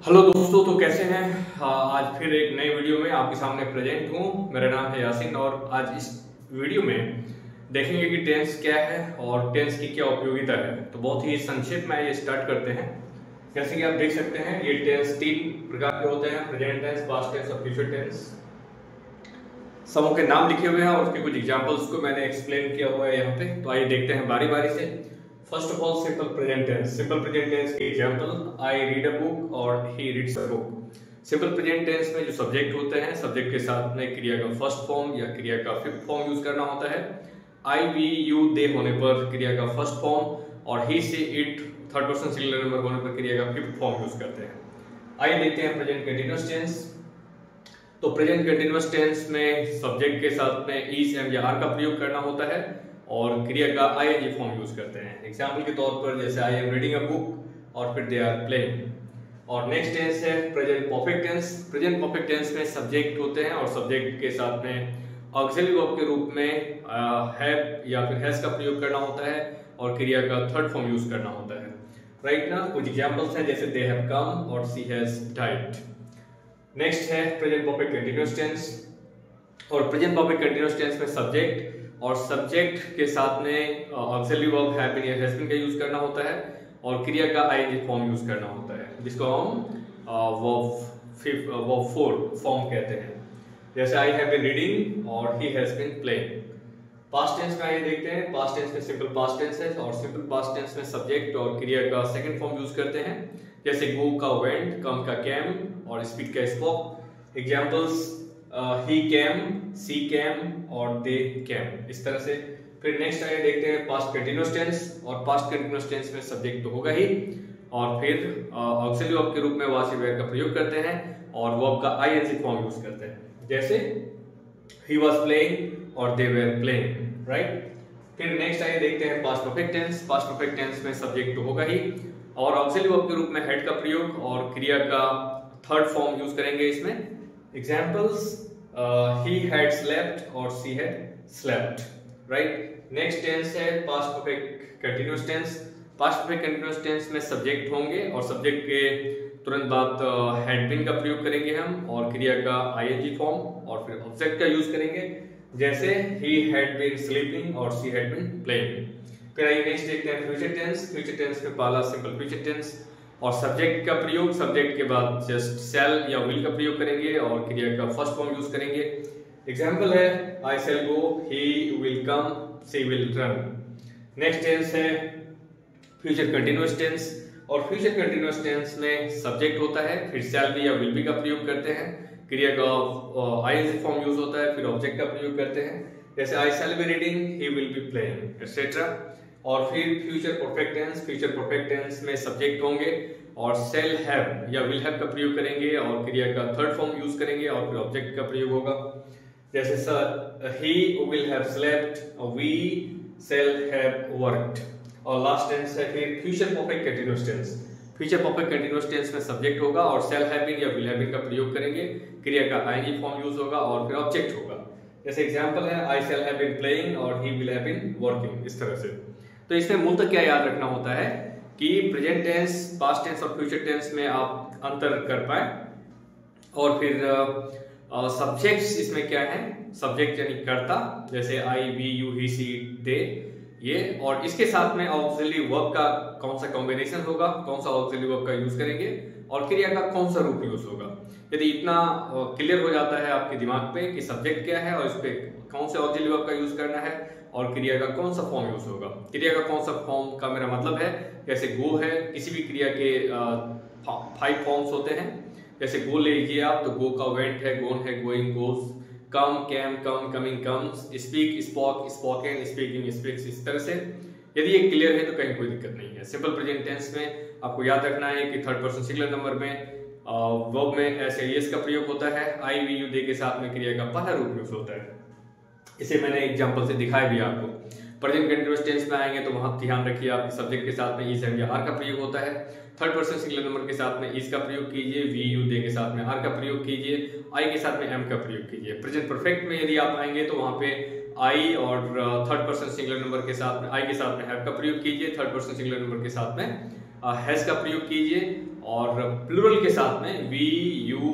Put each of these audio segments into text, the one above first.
Hello दोस्तों, तो कैसे हैं। आज फिर एक नई वीडियो में आपके सामने प्रेजेंट हूँ। मेरा नाम है यासीन और आज इस वीडियो में देखेंगे कि टेंस क्या है और टेंस की क्या उपयोगिता है। तो बहुत ही संक्षेप में ये स्टार्ट करते हैं। जैसे कि आप देख सकते हैं, ये टेंस 3 प्रकार के होते हैं: प्रेजेंट टेंस, पास्ट टेंस और फ्यूचर टेंस। सबों के नाम लिखे हुए हैं और उसके कुछ एग्जाम्पल्स को मैंने एक्सप्लेन किया हुआ है यहाँ पे। तो आइए देखते हैं बारी बारी से। First of all, simple present tense. Simple present tense की example: I read a book और he reads a book. Simple present tense में जो सब्जेक्ट होते हैं, सब्जेक्ट के साथ में क्रिया का फर्स्ट फॉर्म या क्रिया का फिफ्थ फॉर्म यूज करना होता है। आई, वी, यू, दे होने पर क्रिया का फर्स्ट फॉर्म और ही, से, it third person singular number होने पर क्रिया का फिफ्थ फॉर्म यूज करते हैं। आइए देखते हैं प्रेजेंट कंटीन्यूअस टेंस। तो प्रेजेंट कंटीन्यूअस टेंस में सब्जेक्ट के साथ में इज, एम या आर का प्रयोग करना होता है और क्रिया का आईएनजी फॉर्म यूज करते हैं। एग्जांपल के तौर पर जैसे I am reading a book और फिर दे आर प्लेइंग। और नेक्स्ट टेंस है present perfect tense. Present perfect tense में सब्जेक्ट होते हैं और सब्जेक्ट के साथ में ऑक्सिलरी वर्ब के रूप में हैव या फिर हैज का प्रयोग करना होता है और क्रिया का थर्ड फॉर्म यूज करना होता है। राइट ना, कुछ एग्जांपल्स हैं जैसे दे हैव कम और शी हैज डाइड। नेक्स्ट है प्रेजेंट परफेक्ट कंटीन्यूअस टेंस। और प्रेजेंट परफेक्ट कंटीन्यूअस टेंस में सब्जेक्ट और सब्जेक्ट के साथ में ऑक्सिलरी वर्ब हैव बीन या हैज बीन का यूज करना होता है और क्रिया का आईएनजी फॉर्म यूज करना होता है, जिसको हम वर्ब फोर फॉर्म कहते हैं। जैसे आई हैव बीन रीडिंग और he has been playing. Past tense में आइए देखते हैं। पास्ट टेंस में सिंपल पास्ट टेंस है और सिंपल पास्ट टेंस में सब्जेक्ट और क्रिया का सेकंड फॉर्म यूज करते हैं। जैसे गो का वेंट, कम का कैम और स्पीक का spoke. Examples he came, she came और दे कैम, इस तरह से। फिर नेक्स्ट आइए देखते हैं पास्ट कंटीन्यूअस टेंस। और पास्ट कंटीन्यूअस टेंस में सब्जेक्ट तो होगा ही और फिर ऑक्सिलरी वर्ब के रूप में वाज वेयर का प्रयोग करते हैं और वर्ब का आईएनजी फॉर्म यूज करते हैं। जैसे ही वाज प्लेइंग और दे वर प्लेइंग। राइट। फिर नेक्स्ट आइए देखते हैं past perfect tense. Past perfect tense में सब्जेक्ट तो होगा ही और ऑक्सिलरी वर्ब के रूप में हेड का प्रयोग और क्रिया का थर्ड फॉर्म यूज करेंगे इसमें। एग्जांपल्स he had slept और she had slept। Right. Next tense है past perfect continuous tense. Past perfect continuous tense में सब्जेक्ट होंगे और सब्जेक्ट के तुरंत बाद हैड बीन का प्रयोग करेंगे हम और क्रिया का आईएनजी फॉर्म और फिर ऑब्जेक्ट का यूज करेंगे। जैसे he had been sleeping और she had been playing। फिर आइए नेक्स्ट देखते हैं फ्यूचर टेंस। फ्यूचर टेंस में पहला सिंपल फ्यूचर टेंस और सब्जेक्ट का प्रयोग, सब्जेक्ट के बाद जस्ट शैल या विल का प्रयोग करेंगे और क्रिया का फर्स्ट फॉर्म यूज करेंगे। एग्जांपल है I shall go, he will come, she will run. Next tense है फ्यूचर कंटीन्यूअस टेंस और फ्यूचर कंटीन्यूअस टेंस में सब्जेक्ट होता है, फिर शैल बी या विल बी का प्रयोग करते हैं, क्रिया का आईएनजी फॉर्म यूज होता है, फिर ऑब्जेक्ट का प्रयोग करते हैं। जैसे I shall be reading, he will be playing, etcetera. और फिर future perfect tense. Future perfect tense में सब्जेक्ट होंगे और शैल हैव या विल हैव का प्रयोग करेंगे और क्रिया का थर्ड फॉर्म यूज करेंगे और फिर ऑब्जेक्ट का प्रयोग होगा। जैसे sir he will have slept, we shall have worked. और लास्ट टेंस है फिर future perfect continuous tense. Future perfect continuous tense में सब्जेक्ट होगा और शैल हैव बीन या विल हैव बीन का प्रयोग करेंगे, क्रिया का आईएनजी फॉर्म यूज होगा और फिर ऑब्जेक्ट होगा। जैसे एग्जांपल है I shall have been playing और he will have been working, इस तरह से। तो इसमें मूलतः क्या याद रखना होता है कि प्रेजेंट टेंस, पास्ट टेंस और फ्यूचर टेंस में आप अंतर कर पाए। और फिर सब्जेक्ट्स इसमें क्या है, सब्जेक्ट यानी कर्ता, जैसे आई, वी, यू, ही, सी, दे, ये। और इसके साथ में ऑक्सिलरी वर्ब का कौन सा कॉम्बिनेशन होगा, कौन सा ऑक्सिलरी वर्ब का यूज करेंगे और क्रिया का कौन सा रूप यूज होगा। यदि इतना क्लियर हो जाता है आपके दिमाग पे कि सब्जेक्ट क्या है और इस पे कौन से ऑक्सिलरी वर्ब का यूज करना है और क्रिया का कौन सा फॉर्म यूज होगा। क्रिया का कौन सा फॉर्म का मेरा मतलब है जैसे गो है, किसी भी क्रिया के 5 फॉर्म्स होते हैं। जैसे गो ले लीजिए आप, तो गो का वेंट है, गोन है, going, goes. Come, came, come, coming, comes. Speak, spoke, spoken, speaking, speaks, इस तरह से। यदि ये क्लियर है तो कहीं कोई दिक्कत नहीं है। सिंपल प्रेजेंट टेंस में आपको याद रखना है कि थर्ड पर्सन सिंगुलर नंबर में वर्ब में एस एस का प्रयोग होता है। आई, वी, यू, दे के साथ में क्रिया का पहला रूप यूज होता है। इसे मैंने एग्जांपल से दिखाया भी आपको। प्रेजेंट कंटीन्यूअस टेंस में आएंगे तो वहां ध्यान रखिए आप सब्जेक्ट के साथ में इज, एम या आर का प्रयोग होता है। थर्ड पर्सन सिंगुलर नंबर के साथ में इज का प्रयोग कीजिए, वी, यू, दे के साथ में आर का प्रयोग कीजिए, आई के साथ में एम का प्रयोग कीजिए। प्रेजेंट परफेक्ट में यदि आप आएंगे तो वहां पे आई और थर्ड पर्सन सिंगुलर नंबर के साथ में आई के साथ में हैव का प्रयोग कीजिए, थर्ड पर्सन सिंगुलर नंबर के साथ में हैज का प्रयोग कीजिए और प्लूरल के साथ में वी यू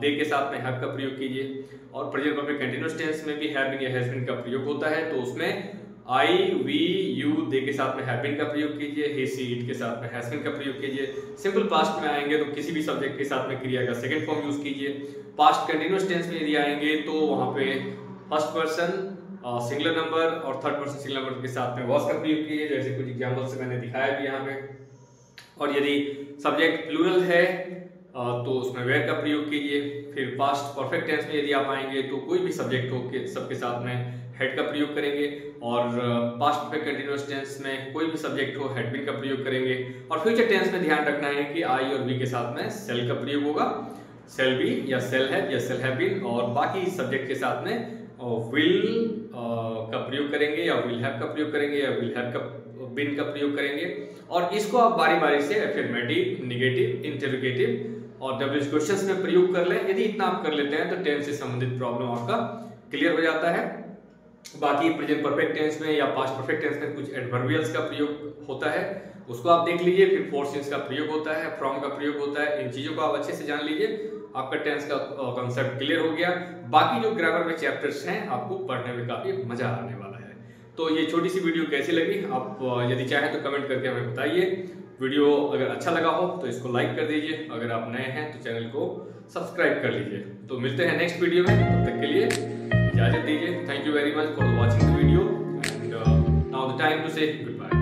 दे के साथ में हैव का प्रयोग कीजिए। और प्रेजेंट परफेक्ट कंटीन्यूअस टेंस में भी हैव बीन या हैज बीन का प्रयोग होता है, तो उसमें आई वी यू दे के साथ में हैव बीन का प्रयोग कीजिए, ही सी इट के साथ में हैज बीन का प्रयोग कीजिए। सिंपल पास्ट में आएंगे तो किसी भी सब्जेक्ट के साथ में क्रिया का सेकंड फॉर्म यूज कीजिए। पास्ट कंटीन्यूअस टेंस में यदि आएंगे तो वहां पे फर्स्ट पर्सन सिंगुलर नंबर और थर्ड पर्सन सिंगुलर नंबर के साथ में वाज का प्रयोग कीजिए, जैसे कुछ एग्जांपल से मैंने दिखाया भी यहाँ पे। और यदि सब्जेक्ट प्लूरल है तो उसमें वेयर का प्रयोग कीजिए। फिर पास्ट परफेक्ट टेंस में यदि आप आएंगे तो कोई भी सब्जेक्ट हो के सबके साथ में हेड का प्रयोग करेंगे। और पास्ट परफेक्ट कंटीन्यूअस टेंस में कोई भी सब्जेक्ट हो हेड बीन का प्रयोग करेंगे। और फ्यूचर टेंस में ध्यान रखना है कि आई और वी के साथ में सेल का प्रयोग होगा, सेल बी या सेल हैव या सेल हैव बीन। और बाकी सब्जेक्ट के साथ में विल का प्रयोग करेंगे या विल हैव का प्रयोग करेंगे या विल हैव का बीन का प्रयोग करेंगे। और इसको आप बारी बारी से एफर्मेटिव, नेगेटिव, इंटरोगेटिव और डब्ल्यूएच क्वेश्चंस में प्रयोग कर लें। यदि इतना आप कर लेते हैं तो टेंस से संबंधित प्रॉब्लम आपका क्लियर हो जाता है। बाकी प्रेजेंट परफेक्ट टेंस में या पास्ट परफेक्ट टेंस में कुछ एडवर्बियल्स का प्रयोग होता है, उसको आप देख लीजिए। फिर फोर्थ टेंस का प्रयोग होता है, फ्रॉम का प्रयोग होता है। इन चीजों को आप अच्छे से जान लीजिए, आपका टेंस का कॉन्सेप्ट क्लियर हो गया। बाकी जो ग्रामर में चैप्टर्स हैं आपको पढ़ने में काफी मजा आने वाला है। तो ये छोटी सी वीडियो कैसी लगी आप यदि चाहें तो कमेंट करके हमें बताइए। वीडियो अगर अच्छा लगा हो तो इसको लाइक कर दीजिए, अगर आप नए हैं तो चैनल को सब्सक्राइब कर लीजिए। तो मिलते हैं नेक्स्ट वीडियो में, तब तक के लिए इजाजत दीजिए। Thank you very much for watching the video and now the time to say good bye.